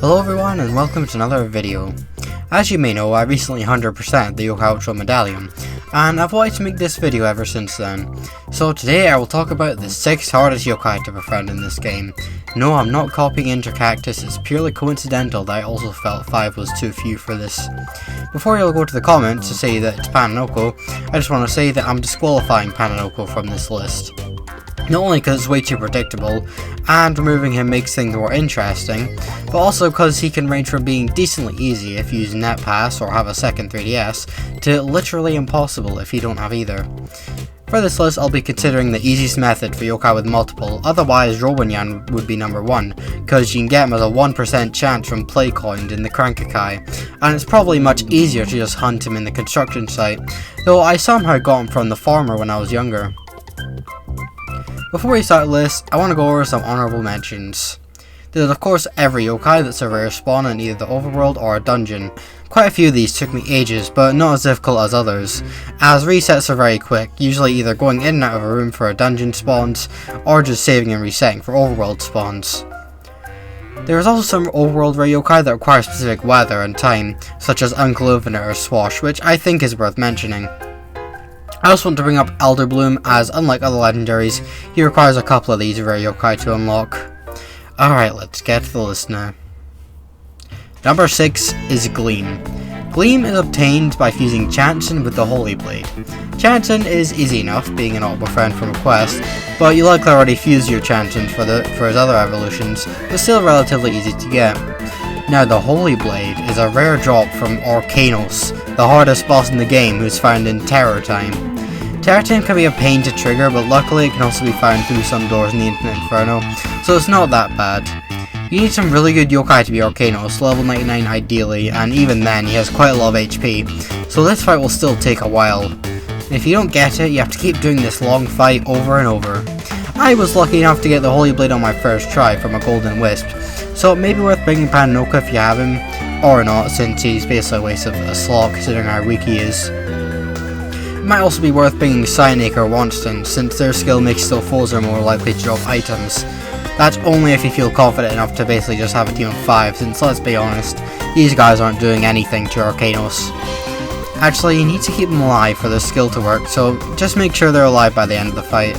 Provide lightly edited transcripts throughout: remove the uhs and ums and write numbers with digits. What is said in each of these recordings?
Hello everyone and welcome to another video. As you may know, I recently 100%ed the yokai outro medallium, and I've wanted to make this video ever since then. So today I will talk about the 6 hardest yokai to befriend in this game. No, I'm not copying Intercactus, it's purely coincidental that I also felt 5 was too few for this. Before you'll go to the comments to say that it's Pananoko, I just want to say that I'm disqualifying Pananoko from this list. Not only because it's way too predictable, and removing him makes things more interesting, but also because he can range from being decently easy if you use Net Pass or have a second 3DS, to literally impossible if you don't have either. For this list, I'll be considering the easiest method for yokai with multiple, otherwise Rowanyan would be number 1, because you can get him as a 1% chance from play coined in the Crankakai, and it's probably much easier to just hunt him in the construction site, though I somehow got him from the farmer when I was younger. Before we start the list, I want to go over some honourable mentions. There's of course every yokai that's a rare spawn in either the overworld or a dungeon. Quite a few of these took me ages, but not as difficult as others, as resets are very quick, usually either going in and out of a room for a dungeon spawns, or just saving and resetting for overworld spawns. There is also some overworld rare yokai that require specific weather and time, such as Uncloven or Swash, which I think is worth mentioning. I also want to bring up Elderbloom, as unlike other legendaries, he requires a couple of these rare yokai to unlock. Alright, let's get to the list now. Number 6 is Gleam. Gleam is obtained by fusing Chanson with the Holy Blade. Chanson is easy enough, being an auto befriend from a quest, but you likely already fused your Chanson for his other evolutions, but still relatively easy to get. Now the Holy Blade is a rare drop from Orkanos, the hardest boss in the game, who's found in Terror Time. Terror Time can be a pain to trigger, but luckily it can also be found through some doors in the Infinite Inferno, so it's not that bad. You need some really good yokai to be Orkanos, level 99 ideally, and even then he has quite a lot of HP, so this fight will still take a while. And if you don't get it, you have to keep doing this long fight over and over. I was lucky enough to get the Holy Blade on my first try from a Golden Wisp, so it may be worth bringing Pananoko if you have him, or not, since he's basically a waste of a slot considering how weak he is. It might also be worth bringing Cyanake or Wonston, since their skill makes their foes are more likely to drop items. That's only if you feel confident enough to basically just have a team of 5, since let's be honest, these guys aren't doing anything to Orkanos. Actually, you need to keep them alive for their skill to work, so just make sure they're alive by the end of the fight.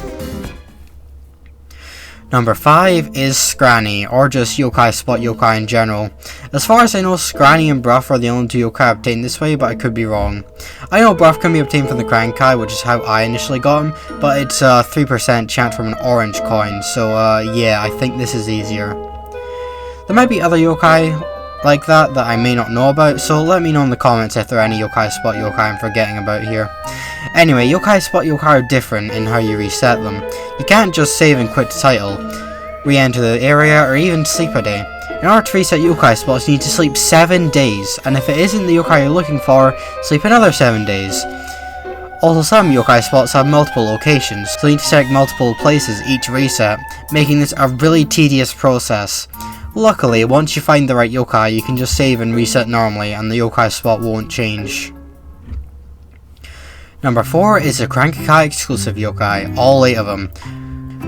Number 5 is Scranny, or just yokai spot yokai in general. As far as I know, Scranny and Bruff are the only 2 yokai obtained this way, but I could be wrong. I know Bruff can be obtained from the Crankai, which is how I initially got him, but it's a 3% chance from an orange coin, so yeah, I think this is easier. There might be other yokai like that I may not know about, so let me know in the comments if there are any yokai spot yokai I'm forgetting about here. Anyway, yokai spot yokai are different in how you reset them. You can't just save and quit the title, re-enter the area, or even sleep a day. In order to reset yokai spots, you need to sleep 7 days, and if it isn't the yokai you're looking for, sleep another 7 days. Also, some yokai spots have multiple locations, so you need to select multiple places each reset, making this a really tedious process. Luckily, once you find the right yokai, you can just save and reset normally, and the yokai spot won't change. Number 4 is the Crankakai exclusive yokai, all 8 of them.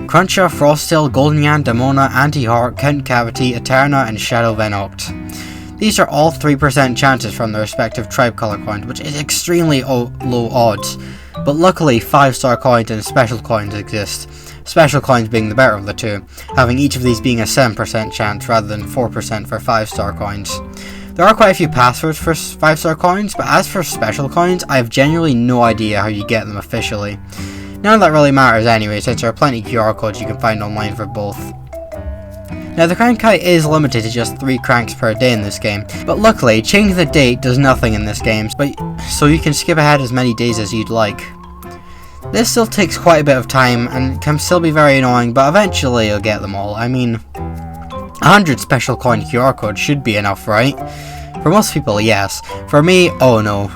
Cruncher, Frosttail, Goldenyan, Demona, Anti-Heart, Count Cavity, Eterna, and Shadow Venoct. These are all 3% chances from their respective tribe color coins, which is extremely low odds, but luckily 5-star coins and special coins exist. Special coins being the better of the 2, having each of these being a 7% chance rather than 4% for 5-star coins. There are quite a few passwords for 5-star coins, but as for special coins, I have genuinely no idea how you get them officially. None of that really matters anyway, since there are plenty of QR codes you can find online for both. Now the Crankai is limited to just 3 cranks per day in this game, but luckily changing the date does nothing in this game, so you can skip ahead as many days as you'd like. This still takes quite a bit of time and can still be very annoying, but eventually you'll get them all. I mean, 100 special coin QR codes should be enough, right? For most people, yes. For me, oh no.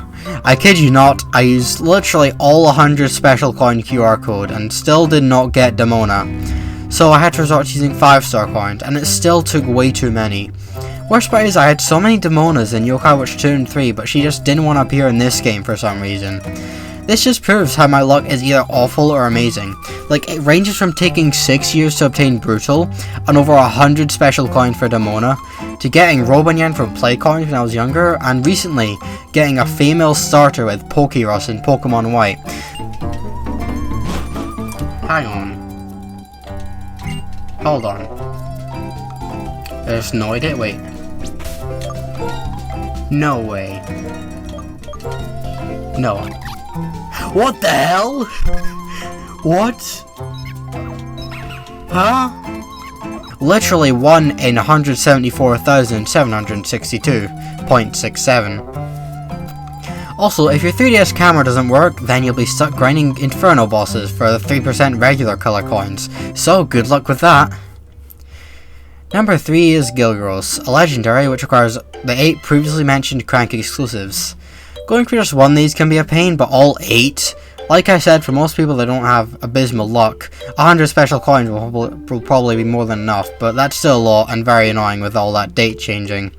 I kid you not, I used literally all 100 special coin QR code and still did not get Demona. So I had to resort to using 5-star coins, and it still took way too many. Worst part is I had so many Demonas in Yokai Watch 2 and 3, but she just didn't want to appear in this game for some reason. This just proves how my luck is either awful or amazing. Like, it ranges from taking 6 years to obtain Brutal, and over 100 special coins for Demona, to getting Robonyan from Play Coins when I was younger, and recently getting a female starter with Pokerus in Pokemon White. Hang on. Hold on. There's no idea. Wait. No way. No. What the hell? What? Huh? Literally 1 in 174,762.67. Also, if your 3DS camera doesn't work, then you'll be stuck grinding Inferno bosses for the 3% regular color coins. So, good luck with that. Number 3 is Gilgros, a legendary which requires the 8 previously mentioned Crank exclusives. Going for just one of these can be a pain, but all 8? Like I said, for most people that don't have abysmal luck, 100 special coins will probably be more than enough, but that's still a lot and very annoying with all that date changing.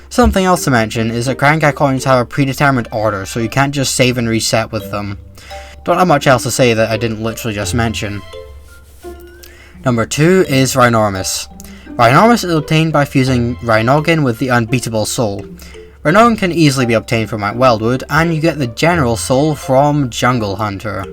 Something else to mention is that Crank coins have a predetermined order, so you can't just save and reset with them. Don't have much else to say that I didn't literally just mention. Number 2 is Rhinormus. Rhinormus is obtained by fusing Rhinogon with the Unbeatable Soul. Rhinogon can easily be obtained from Mount Wildwood, and you get the General Soul from Jungle Hunter.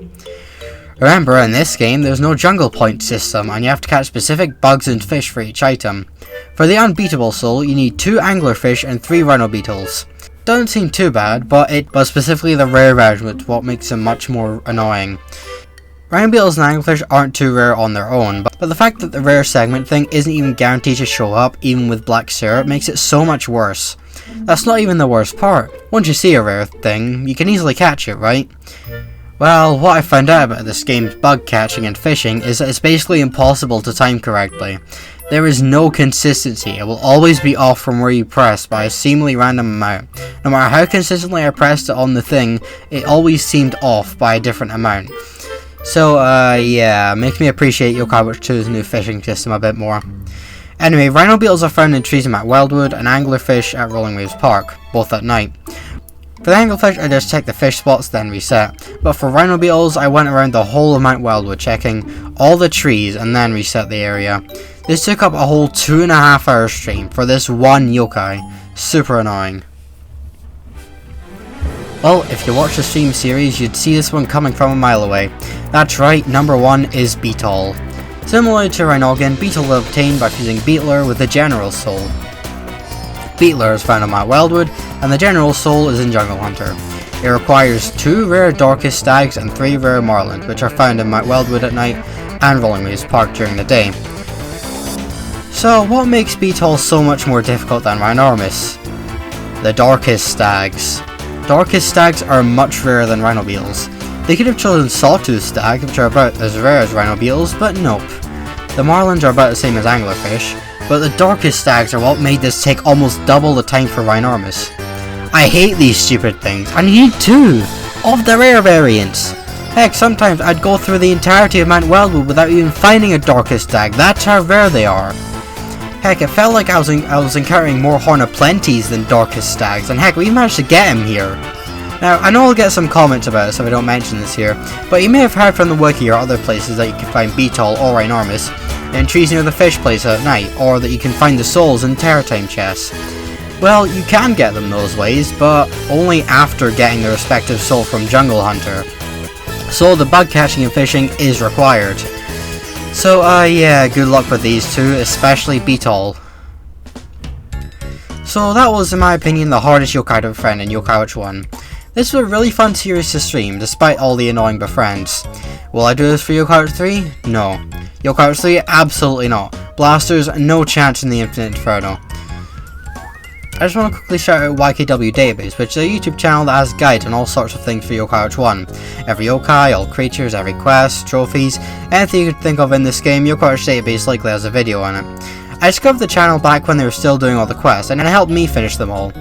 Remember, in this game, there's no jungle point system, and you have to catch specific bugs and fish for each item. For the Unbeatable Soul, you need 2 anglerfish and 3 rhino beetles. Doesn't seem too bad, but specifically the rare version is what makes them much more annoying. Rhino beetles and anglerfish aren't too rare on their own, but the fact that the rare segment thing isn't even guaranteed to show up, even with black syrup, makes it so much worse. That's not even the worst part. Once you see a rare thing, you can easily catch it, right? Well, what I found out about this game's bug catching and fishing is that it's basically impossible to time correctly. There is no consistency. It will always be off from where you press by a seemingly random amount. No matter how consistently I pressed it on the thing, it always seemed off by a different amount. So, yeah, makes me appreciate Yokai Watch 2's new fishing system a bit more. Anyway, rhino beetles are found in trees in Mount Wildwood and anglerfish at Rolling Waves Park, both at night. For the anglerfish, I just checked the fish spots, then reset. But for rhino beetles, I went around the whole of Mount Wildwood, checking all the trees and then reset the area. This took up a whole 2.5 hour stream for this one yokai. Super annoying. Well, if you watch the stream series, you'd see this one coming from a mile away. That's right, number 1 is Beetle. Similar to Rhinogon, Beetle is obtained by fusing Beetler with the General Soul. Beetler is found on Mount Wildwood, and the General Soul is in Jungle Hunter. It requires 2 rare Dorcas Stags and 3 rare Marlins, which are found in Mount Wildwood at night and Rolling Waves Park during the day. So, what makes Beetle so much more difficult than Rhinormus? The Dorcas Stags. Dorcas Stags are much rarer than Rhino Beetles. They could have chosen Sawtooth Stags, which are about as rare as Rhino Beetles, but nope. The Marlins are about the same as anglerfish, but the Dorcas Stags are what made this take almost double the time for Rhinormus. I hate these stupid things. I need 2 of the rare variants. Heck, sometimes I'd go through the entirety of Mount Wildwood without even finding a Dorcas Stag. That's how rare they are. Heck, it felt like I was encountering more Horniplenties than Dorcas Stags, and heck, we managed to get him here. Now, I know I'll get some comments about this if I don't mention this here, but you may have heard from the wiki or other places that you can find Beetle or Rhinormus in trees near the fish place at night, or that you can find the souls in Terror Time chests. Well, you can get them those ways, but only after getting the respective soul from Jungle Hunter. So the bug catching and fishing is required. So, yeah, good luck with these 2, especially Beetle. So that was, in my opinion, the hardest yokai to befriend in Yokai Watch 1. This was a really fun series to stream, despite all the annoying befriends. Will I do this for Yokai Watch 3? No. Yokai Watch 3? Absolutely not. Blasters, no chance in the Infinite Inferno. I just want to quickly shout out YKW Database, which is a YouTube channel that has guides on all sorts of things for Yokai Watch 1. Every yokai, all creatures, every quest, trophies, anything you could think of in this game, Yokai Watch Database likely has a video on it. I discovered the channel back when they were still doing all the quests, and it helped me finish them all.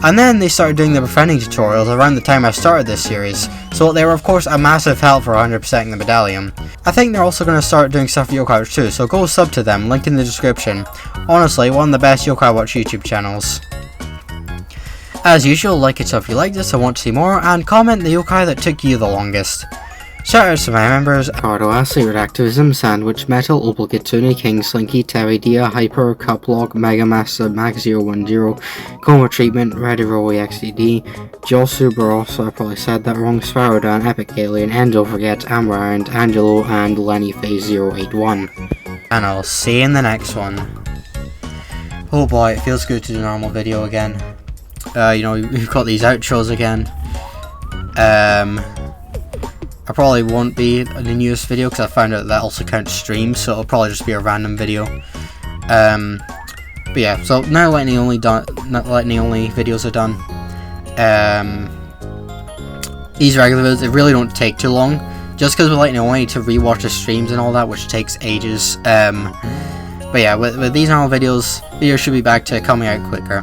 And then they started doing the befriending tutorials around the time I started this series, so they were of course a massive help for 100%ing the medallium. I think they're also going to start doing stuff for Yokai Watch too, so go sub to them, link in the description. Honestly, one of the best Yokai Watch YouTube channels. As usual, like it if you like this and want to see more, and comment the yokai that took you the longest. Shoutouts to my members: Cardo Ashley, Redactivism, Sandwich Metal, Opal Kitsune, King Slinky, Terry Dia, Hyper, Cuplog, Mega Master, Max010, Coma Treatment, Rediroy XDD, Josu Barossa, I probably said that wrong, Sparrowdan, Epic Alien, and don't forget Amber and Angelo and Lenny Phase 081. And I'll see you in the next one. Oh boy, it feels good to do a normal video again. You know, we've got these outros again. I probably won't be in the newest video because I found out that also counts streams, so it'll probably just be a random video. But yeah, so now lightning only videos are done. These regular videos, they really don't take too long, just because with lightning only to rewatch the streams and all that, which takes ages. But yeah, with these normal videos should be back to coming out quicker.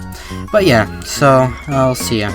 But yeah, so I'll see ya.